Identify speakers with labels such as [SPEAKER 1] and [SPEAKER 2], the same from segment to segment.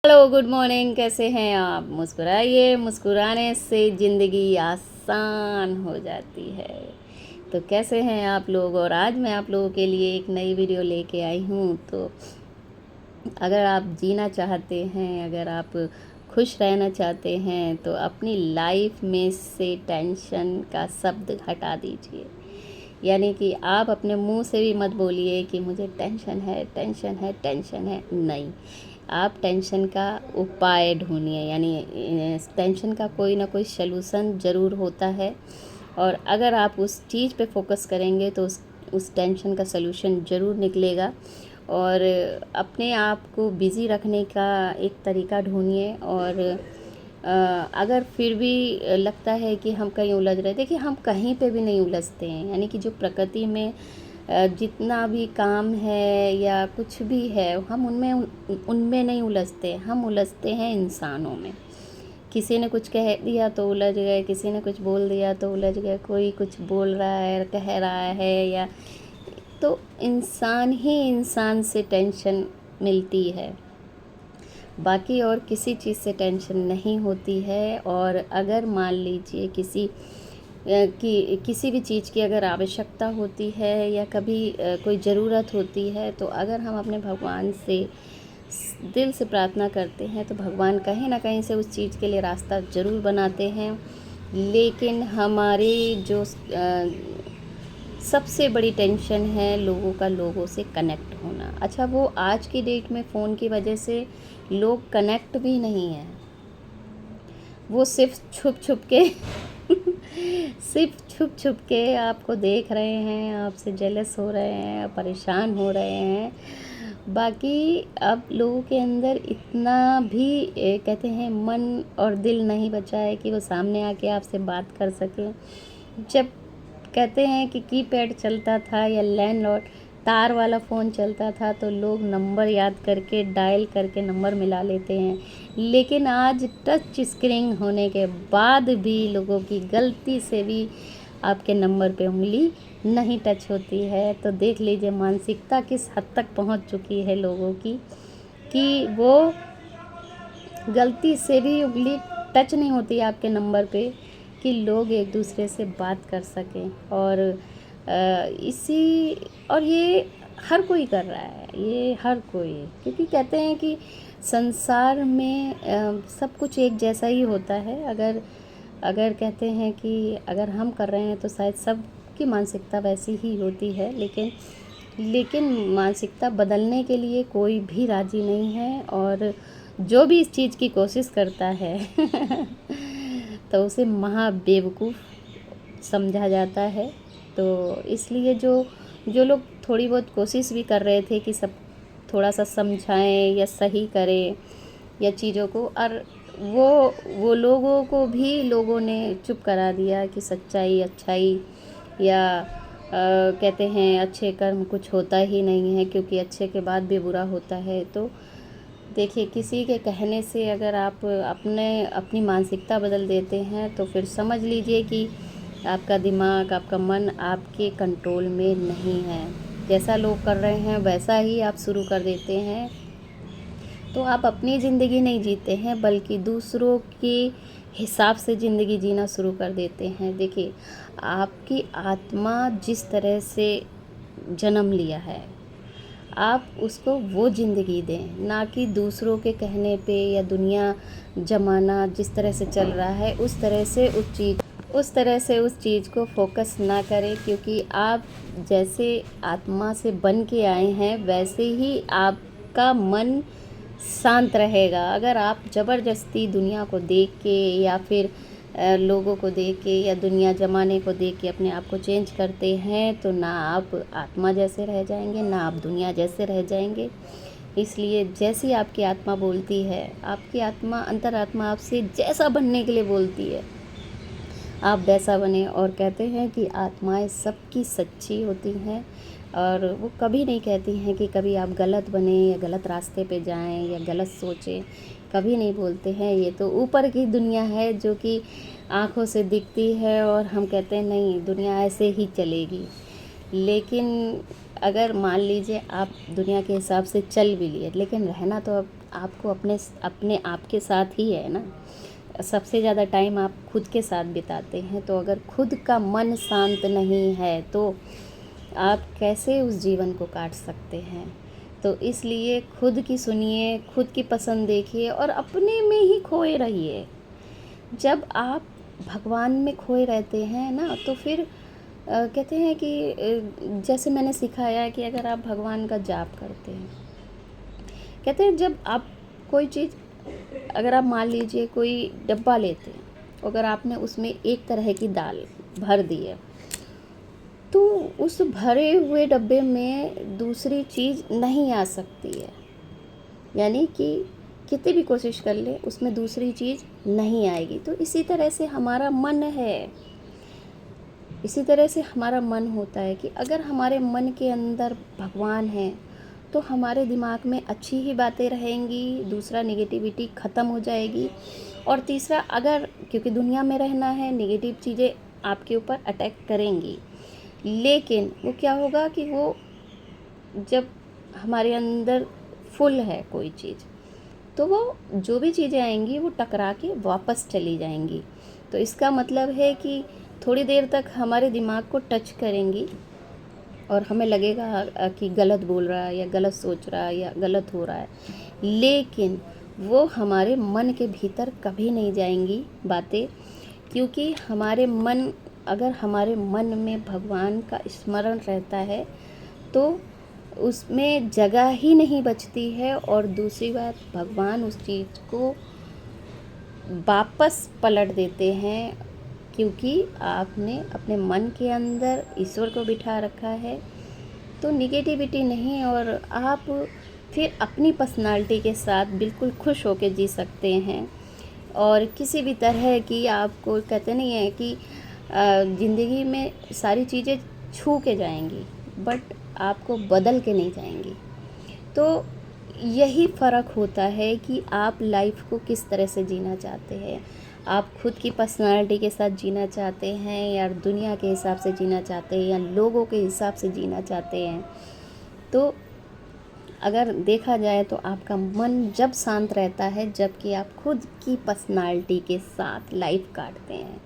[SPEAKER 1] Hello, good morning. कैसे हैं आप? मुस्कुराइए, मुस्कुराने से ज़िंदगी आसान हो जाती है। तो कैसे हैं आप लोग? और आज मैं आप लोगों के लिए एक नई वीडियो लेके आई हूँ। तो अगर आप जीना चाहते हैं, अगर आप खुश रहना चाहते हैं, तो अपनी लाइफ में से टेंशन का शब्द हटा दीजिए। यानी कि आप अपने मुंह से भी मत बोलिए कि मुझे टेंशन है, टेंशन है, टेंशन है। नहीं, आप टेंशन का उपाय ढूंढिए। यानी टेंशन का कोई ना कोई सलूशन ज़रूर होता है, और अगर आप उस चीज़ पे फोकस करेंगे तो उस टेंशन का सलूशन ज़रूर निकलेगा। और अपने आप को बिज़ी रखने का एक तरीका ढूंढिए। और अगर फिर भी लगता है कि हम कहीं उलझ रहे, देखिए हम कहीं पे भी नहीं उलझते हैं। यानी कि जो प्रकृति में जितना भी काम है या कुछ भी है, हम उनमें नहीं उलझते। हम उलझते हैं इंसानों में। किसी ने कुछ कह दिया तो उलझ गए, किसी ने कुछ बोल दिया तो उलझ गए, कोई कुछ बोल रहा है, कह रहा है, या तो इंसान ही इंसान से टेंशन मिलती है। बाकी और किसी चीज़ से टेंशन नहीं होती है। और अगर मान लीजिए कि किसी भी चीज़ की अगर आवश्यकता होती है या कभी कोई ज़रूरत होती है, तो अगर हम अपने भगवान से दिल से प्रार्थना करते हैं तो भगवान कहीं ना कहीं से उस चीज़ के लिए रास्ता ज़रूर बनाते हैं। लेकिन हमारी जो सबसे बड़ी टेंशन है लोगों का लोगों से कनेक्ट होना। अच्छा, वो आज की डेट में फ़ोन की वजह से लोग कनेक्ट भी नहीं हैं। वो सिर्फ छुप छुप के सिर्फ छुप छुप के आपको देख रहे हैं, आपसे जेलस हो रहे हैं, परेशान हो रहे हैं। बाकी अब लोगों के अंदर इतना भी कहते हैं मन और दिल नहीं बचा है कि वो सामने आके आपसे बात कर सकें। जब कहते हैं कि कीपैड चलता था या लैंडलॉर्ड तार वाला फ़ोन चलता था, तो लोग नंबर याद करके डायल करके नंबर मिला लेते हैं। लेकिन आज टच स्क्रीन होने के बाद भी लोगों की गलती से भी आपके नंबर पे उंगली नहीं टच होती है। तो देख लीजिए मानसिकता किस हद तक पहुंच चुकी है लोगों की, कि वो गलती से भी उंगली टच नहीं होती आपके नंबर पे कि लोग एक दूसरे से बात कर सकें। और और ये हर कोई कर रहा है, ये हर कोई। क्योंकि कहते हैं कि संसार में सब कुछ एक जैसा ही होता है। अगर अगर कहते हैं कि अगर हम कर रहे हैं तो शायद सबकी मानसिकता वैसी ही होती है। लेकिन मानसिकता बदलने के लिए कोई भी राज़ी नहीं है। और जो भी इस चीज़ की कोशिश करता है तो उसे महा बेवकूफ़ समझा जाता है। तो इसलिए जो जो लोग थोड़ी बहुत कोशिश भी कर रहे थे कि सब थोड़ा सा समझाएं या सही करें या चीज़ों को, और वो लोगों को भी लोगों ने चुप करा दिया कि सच्चाई, अच्छाई या कहते हैं अच्छे कर्म कुछ होता ही नहीं है, क्योंकि अच्छे के बाद भी बुरा होता है। तो देखिए, किसी के कहने से अगर आप अपनी मानसिकता बदल देते हैं तो फिर समझ लीजिए कि आपका दिमाग, आपका मन आपके कंट्रोल में नहीं है। जैसा लोग कर रहे हैं वैसा ही आप शुरू कर देते हैं, तो आप अपनी ज़िंदगी नहीं जीते हैं बल्कि दूसरों के हिसाब से ज़िंदगी जीना शुरू कर देते हैं। देखिए, आपकी आत्मा जिस तरह से जन्म लिया है, आप उसको वो ज़िंदगी दें, ना कि दूसरों के कहने पे या दुनिया ज़माना जिस तरह से चल रहा है उस तरह से उस चीज़ को फोकस ना करें। क्योंकि आप जैसे आत्मा से बन के आए हैं वैसे ही आपका मन शांत रहेगा। अगर आप ज़बरदस्ती दुनिया को देख के या फिर लोगों को देख के या दुनिया ज़माने को देख के अपने आप को चेंज करते हैं, तो ना आप आत्मा जैसे रह जाएंगे, ना आप दुनिया जैसे रह जाएंगे। इसलिए जैसी आपकी आत्मा बोलती है, आपकी आत्मा, अंतरात्मा आपसे जैसा बनने के लिए बोलती है, आप वैसा बने। और कहते हैं कि आत्माएं सबकी सच्ची होती हैं, और वो कभी नहीं कहती हैं कि कभी आप गलत बने या गलत रास्ते पे जाएं या गलत सोचें, कभी नहीं बोलते हैं। ये तो ऊपर की दुनिया है जो कि आँखों से दिखती है, और हम कहते हैं नहीं, दुनिया ऐसे ही चलेगी। लेकिन अगर मान लीजिए आप दुनिया के हिसाब से चल भी लिए, लेकिन रहना तो अब आपको अपने अपने आप के साथ ही है ना। सबसे ज़्यादा टाइम आप खुद के साथ बिताते हैं, तो अगर खुद का मन शांत नहीं है तो आप कैसे उस जीवन को काट सकते हैं। तो इसलिए खुद की सुनिए, खुद की पसंद देखिए और अपने में ही खोए रहिए। जब आप भगवान में खोए रहते हैं ना, तो फिर कहते हैं कि जैसे मैंने सिखाया है कि अगर आप भगवान का जाप करते हैं, कहते हैं जब आप कोई चीज़, अगर आप मान लीजिए कोई डब्बा लेते हैं, अगर आपने उसमें एक तरह की दाल भर दी है, तो उस भरे हुए डब्बे में दूसरी चीज़ नहीं आ सकती है। यानी कि कितनी भी कोशिश कर ले उसमें दूसरी चीज़ नहीं आएगी। तो इसी तरह से हमारा मन है, इसी तरह से हमारा मन होता है कि अगर हमारे मन के अंदर भगवान है तो हमारे दिमाग में अच्छी ही बातें रहेंगी, दूसरा नेगेटिविटी ख़त्म हो जाएगी। और तीसरा, अगर क्योंकि दुनिया में रहना है, नेगेटिव चीज़ें आपके ऊपर अटैक करेंगी, लेकिन वो क्या होगा कि वो जब हमारे अंदर फुल है कोई चीज़, तो वो जो भी चीज़ें आएंगी वो टकरा के वापस चली जाएंगी। तो इसका मतलब है कि थोड़ी देर तक हमारे दिमाग को टच करेंगी और हमें लगेगा कि गलत बोल रहा है या गलत सोच रहा है या गलत हो रहा है, लेकिन वो हमारे मन के भीतर कभी नहीं जाएंगी बातें, क्योंकि अगर हमारे मन में भगवान का स्मरण रहता है तो उसमें जगह ही नहीं बचती है। और दूसरी बात, भगवान उस चीज़ को वापस पलट देते हैं, क्योंकि आपने अपने मन के अंदर ईश्वर को बिठा रखा है। तो निगेटिविटी नहीं, और आप फिर अपनी पर्सनालिटी के साथ बिल्कुल खुश होकर जी सकते हैं। और किसी भी तरह की, आपको कहते नहीं है कि ज़िंदगी में सारी चीज़ें छू के जाएंगी बट आपको बदल के नहीं जाएंगी। तो यही फ़र्क होता है कि आप लाइफ को किस तरह से जीना चाहते हैं। आप खुद की पर्सनालिटी के साथ जीना चाहते हैं या दुनिया के हिसाब से जीना चाहते हैं या लोगों के हिसाब से जीना चाहते हैं। तो अगर देखा जाए तो आपका मन जब शांत रहता है जबकि आप खुद की पर्सनालिटी के साथ लाइफ काटते हैं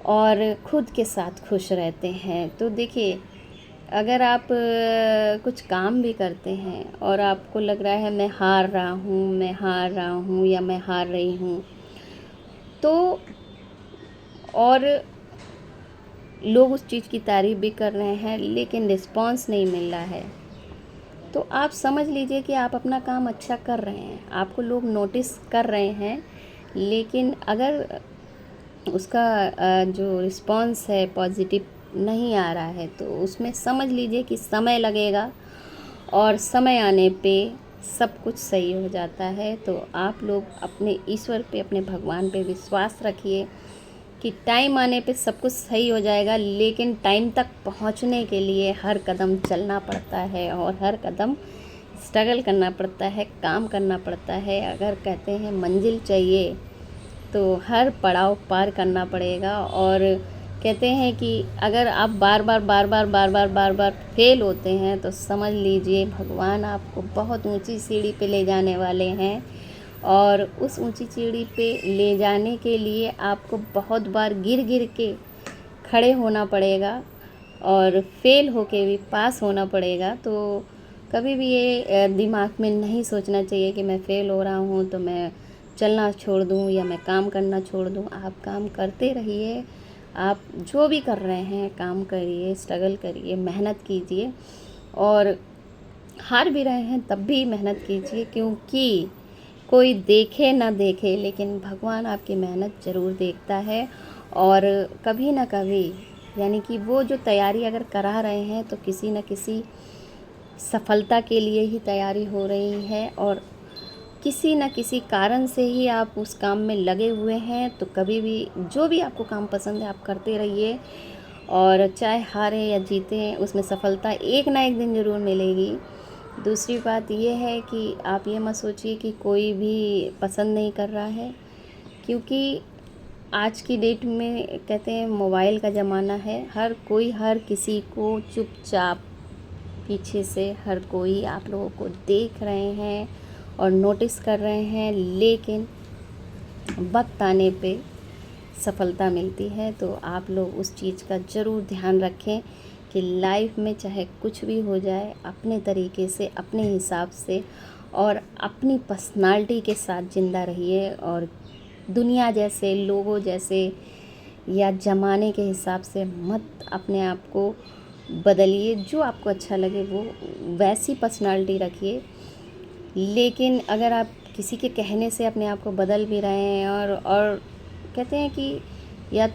[SPEAKER 1] और खुद के साथ खुश रहते हैं। तो देखिए, अगर आप कुछ काम भी करते हैं और आपको लग रहा है मैं हार रहा हूँ या मैं हार रही हूँ, तो और लोग उस चीज़ की तारीफ़ भी कर रहे हैं लेकिन रिस्पॉन्स नहीं मिल रहा है, तो आप समझ लीजिए कि आप अपना काम अच्छा कर रहे हैं, आपको लोग नोटिस कर रहे हैं। लेकिन अगर उसका जो रिस्पॉन्स है पॉजिटिव नहीं आ रहा है, तो उसमें समझ लीजिए कि समय लगेगा और समय आने पे सब कुछ सही हो जाता है। तो आप लोग अपने ईश्वर पे, अपने भगवान पे विश्वास रखिए कि टाइम आने पे सब कुछ सही हो जाएगा। लेकिन टाइम तक पहुंचने के लिए हर कदम चलना पड़ता है और हर कदम स्ट्रगल करना पड़ता है, काम करना पड़ता है। अगर कहते हैं मंजिल चाहिए तो हर पड़ाव पार करना पड़ेगा। और कहते हैं कि अगर आप बार बार फेल होते हैं तो समझ लीजिए भगवान आपको बहुत ऊंची सीढ़ी पे ले जाने वाले हैं, और उस ऊंची सीढ़ी पे ले जाने के लिए आपको बहुत बार गिर के खड़े होना पड़ेगा और फेल होके भी पास होना पड़ेगा। तो कभी भी ये दिमाग में नहीं सोचना चाहिए कि मैं फ़ेल हो रहा हूँ तो मैं चलना छोड़ दूँ या मैं काम करना छोड़ दूँ। आप काम करते रहिए, आप जो भी कर रहे हैं काम करिए, स्ट्रगल करिए, मेहनत कीजिए, और हार भी रहे हैं तब भी मेहनत कीजिए, क्योंकि कोई देखे ना देखे लेकिन भगवान आपकी मेहनत ज़रूर देखता है। और कभी ना कभी, यानी कि वो जो तैयारी अगर करा रहे हैं तो किसी न किसी सफलता के लिए ही तैयारी हो रही है, और किसी न किसी कारण से ही आप उस काम में लगे हुए हैं। तो कभी भी जो भी आपको काम पसंद है आप करते रहिए, और चाहे हारे या जीते उसमें सफलता एक ना एक दिन ज़रूर मिलेगी। दूसरी बात ये है कि आप ये मत सोचिए कि कोई भी पसंद नहीं कर रहा है, क्योंकि आज की डेट में कहते हैं मोबाइल का ज़माना है, हर कोई हर किसी को चुपचाप पीछे से हर कोई आप लोगों को देख रहे हैं और नोटिस कर रहे हैं, लेकिन वक्त आने पे सफलता मिलती है। तो आप लोग उस चीज़ का ज़रूर ध्यान रखें कि लाइफ में चाहे कुछ भी हो जाए, अपने तरीके से, अपने हिसाब से और अपनी पर्सनालिटी के साथ ज़िंदा रहिए, और दुनिया जैसे, लोगों जैसे या ज़माने के हिसाब से मत अपने आप को बदलिए। जो आपको अच्छा लगे वो वैसी पर्सनालिटी रखिए। लेकिन अगर आप किसी के कहने से अपने आप को बदल भी रहे हैं और कहते हैं कि या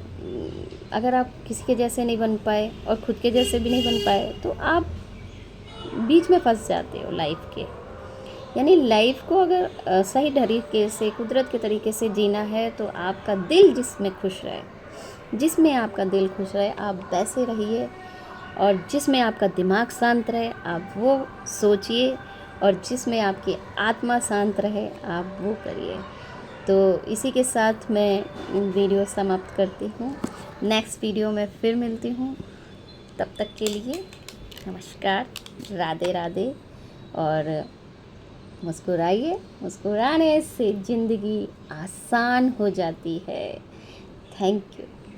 [SPEAKER 1] अगर आप किसी के जैसे नहीं बन पाए और खुद के जैसे भी नहीं बन पाए, तो आप बीच में फंस जाते हो लाइफ के। यानी लाइफ को अगर सही तरीके से, कुदरत के तरीके से जीना है, तो आपका दिल जिसमें खुश रहे, जिसमें आपका दिल खुश रहे आप वैसे रहिए, और जिसमें आपका दिमाग शांत रहे आप वो सोचिए, और जिसमें आपकी आत्मा शांत रहे आप वो करिए। तो इसी के साथ मैं वीडियो समाप्त करती हूँ। नेक्स्ट वीडियो में फिर मिलती हूँ। तब तक के लिए नमस्कार, राधे राधे। और मुस्कुराइए, मुस्कुराने से ज़िंदगी आसान हो जाती है। Thank you.